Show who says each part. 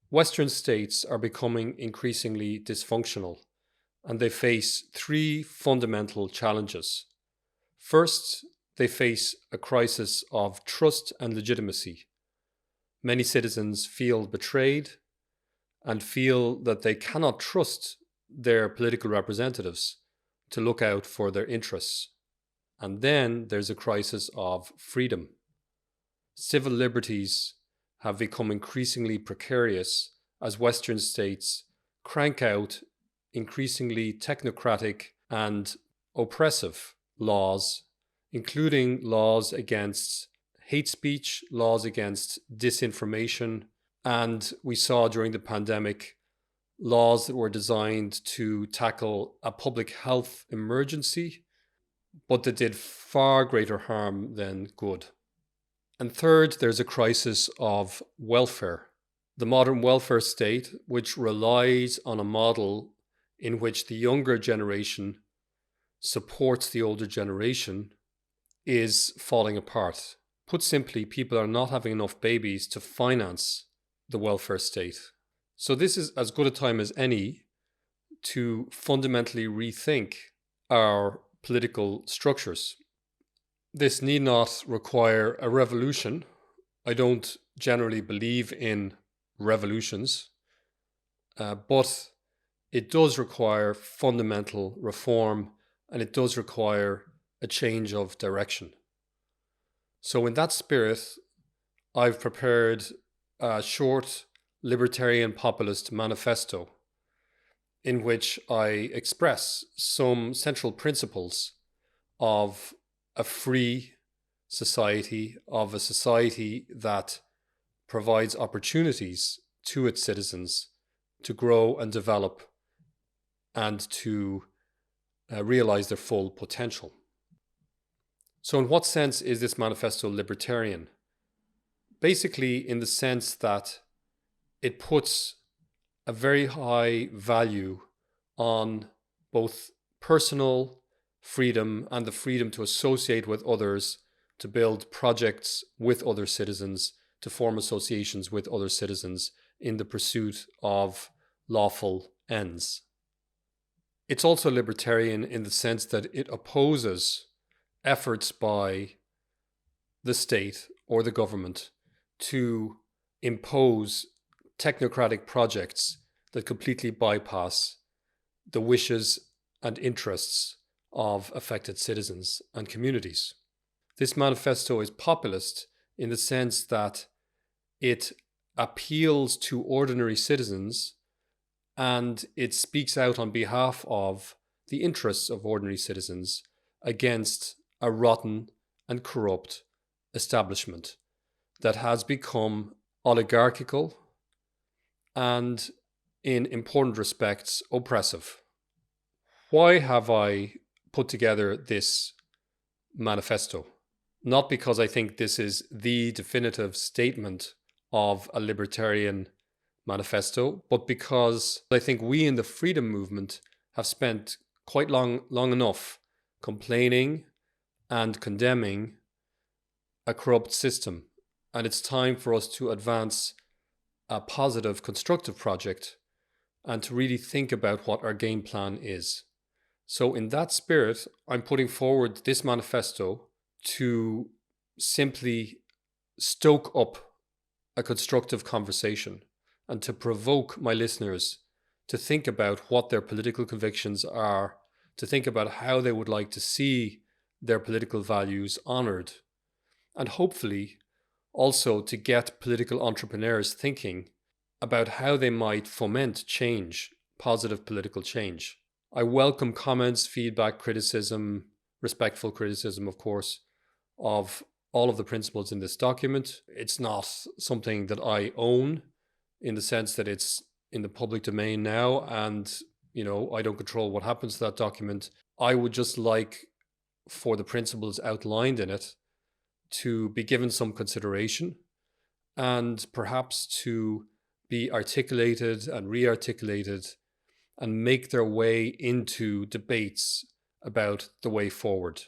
Speaker 1: Western states are becoming increasingly dysfunctional, and they face three fundamental challenges. First, they face a crisis of trust and legitimacy. Many citizens feel betrayed and feel that they cannot trust their political representatives to look out for their interests. And then there's a crisis of freedom. Civil liberties have become increasingly precarious as Western states crank out increasingly technocratic and oppressive laws, including laws against hate speech, laws against disinformation, and we saw during the pandemic laws that were designed to tackle a public health emergency, but that did far greater harm than good. And third, there's a crisis of welfare. The modern welfare state, which relies on a model in which the younger generation supports the older generation, is falling apart. Put simply, people are not having enough babies to finance the welfare state. So this is as good a time as any to fundamentally rethink our political structures. This need not require a revolution. I don't generally believe in revolutions, but it does require fundamental reform, and it does require a change of direction. So in that spirit, I've prepared a short libertarian populist manifesto in which I express some central principles of a free society, of a society that provides opportunities to its citizens to grow and develop and to realize their full potential. So in what sense is this manifesto libertarian? Basically in the sense that it puts a very high value on both personal freedom and the freedom to associate with others, to build projects with other citizens, to form associations with other citizens in the pursuit of lawful ends. It's also libertarian in the sense that it opposes efforts by the state or the government to impose technocratic projects that completely bypass the wishes and interests of affected citizens and communities. This manifesto is populist in the sense that it appeals to ordinary citizens and it speaks out on behalf of the interests of ordinary citizens against a rotten and corrupt establishment that has become oligarchical and, in important respects, oppressive. Why have I put together this manifesto? Not because I think this is the definitive statement of a libertarian manifesto, but because I think we in the freedom movement have spent quite long enough complaining and condemning a corrupt system. And it's time for us to advance a positive, constructive project and to really think about what our game plan is. So in that spirit, I'm putting forward this manifesto to simply stoke up a constructive conversation and to provoke my listeners to think about what their political convictions are, to think about how they would like to see their political values honored, and hopefully also to get political entrepreneurs thinking about how they might foment change, positive political change. I welcome comments, feedback, criticism, respectful criticism, of course, of all of the principles in this document. It's not something that I own in the sense that it's in the public domain now and, I don't control what happens to that document. I would just like for the principles outlined in it to be given some consideration and perhaps to be articulated and re-articulated and make their way into debates about the way forward.